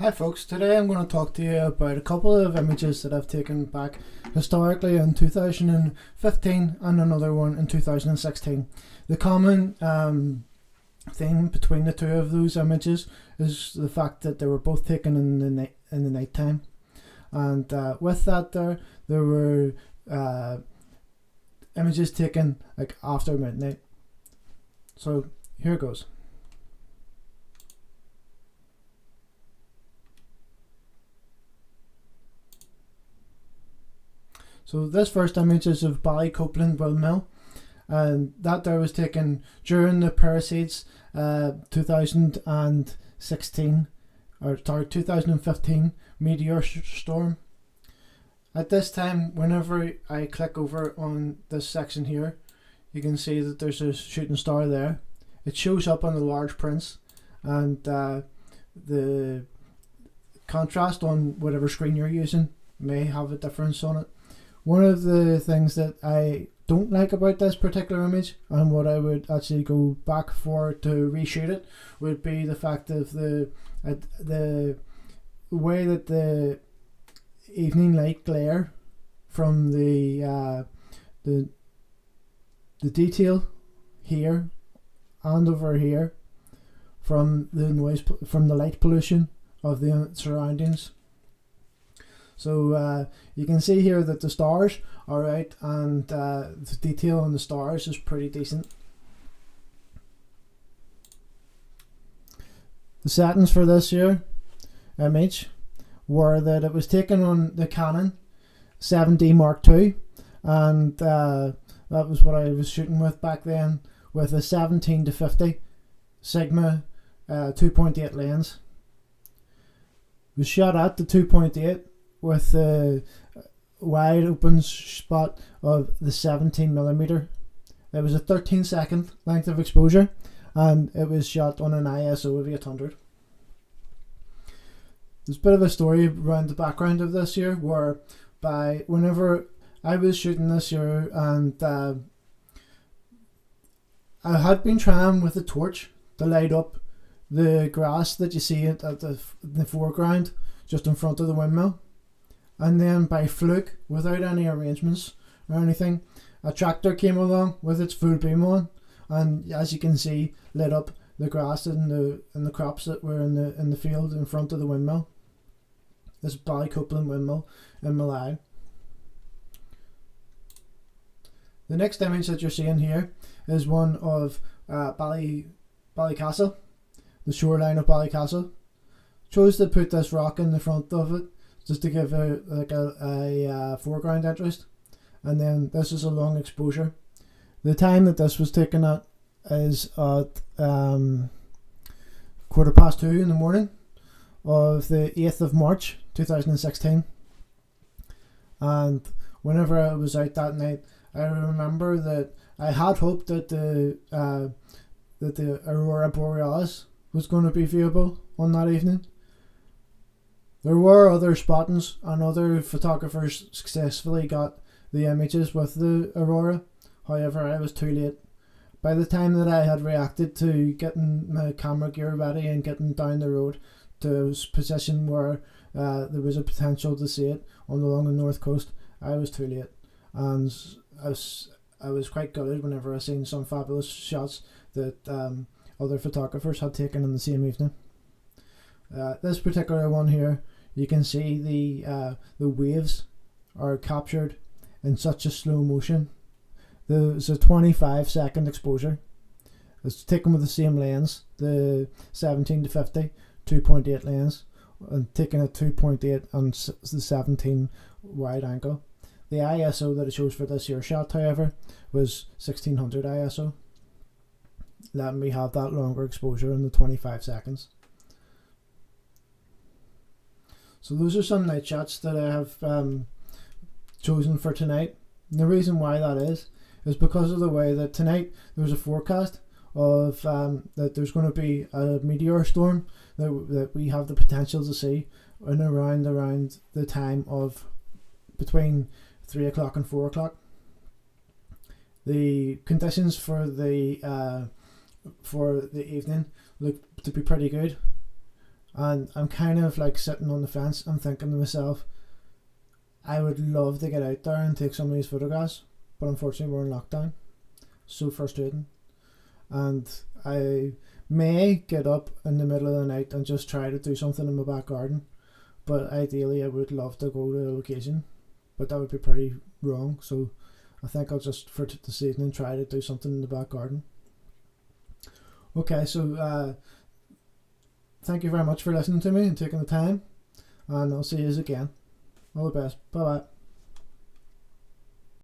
Hi folks, today I'm going to talk to you about a couple of images that I've taken back historically in 2015 and another one in 2016. The common thing between the two of those images is the fact that they were both taken in the night time, and with that there were images taken like after midnight. So here goes. So this first image is of Ballycopeland Windmill, and that there was taken during the Perseids 2015 meteor storm. At this time, whenever I click over on this section here, you can see that there's a shooting star there. It shows up on the large prints, and the contrast on whatever screen you're using may have a difference on it. One of the things that I don't like about this particular image, and what I would actually go back for to reshoot it, would be the fact of the way that the evening light glare from the detail here and over here from the noise, from the light pollution of the surroundings. So you can see here that the stars are out, and the detail on the stars is pretty decent. The settings for this here image were that it was taken on the Canon 7D Mark II, and that was what I was shooting with back then, with a 17-50 Sigma 2.8 lens. It was shot at the 2.8 with the wide open spot of the 17mm. It was a 13-second length of exposure, and it was shot on an ISO of 800. There's a bit of a story around the background of this year, where whenever I was shooting this year, and I had been trying with a torch to light up the grass that you see at the foreground just in front of the windmill. And then by fluke, without any arrangements or anything, a tractor came along with its full beam on, and as you can see, lit up the grass and the crops that were in the field in front of the windmill. This is Ballycopeland Windmill in Malaya. The next image that you're seeing here is one of Ballycastle, the shoreline of Ballycastle. Chose to put this rock in the front of it, just to give a foreground interest, and then this is a long exposure. The time that this was taken at is at 2:15 in the morning of the 8th of March 2016, and whenever I was out that night, I remember that I had hoped that the Aurora Borealis was going to be viewable on that evening. There were other spottings, and other photographers successfully got the images with the Aurora. However, I was too late. By the time that I had reacted to getting my camera gear ready and getting down the road to a position where there was a potential to see it along the north coast, I was too late. And I was quite gutted whenever I seen some fabulous shots that other photographers had taken in the same evening. This particular one here, you can see the waves are captured in such a slow motion. There's a 25-second exposure. It's taken with the same lens, the 17-50 2.8 lens, and taken at 2.8 on the 17 wide angle. The ISO that it shows for this year's shot, however, was 1600 ISO. Letting me have that longer exposure in the 25 seconds. So those are some night shots that I have chosen for tonight. And the reason why that is because of the way that tonight there's a forecast of that there's going to be a meteor storm that we have the potential to see in around the time of between 3 o'clock and 4 o'clock. The conditions for the evening look to be pretty good, And I'm kind of like sitting on the fence. I'm thinking to myself, I would love to get out there and take some of these photographs, but unfortunately we're in lockdown. So frustrating. And I may get up in the middle of the night and just try to do something in my back garden, but ideally I would love to go to a location, but that would be pretty wrong. So I think I'll just for this evening try to do something in the back garden. Okay, so thank you very much for listening to me and taking the time, and I'll see you again. All the best. Bye bye.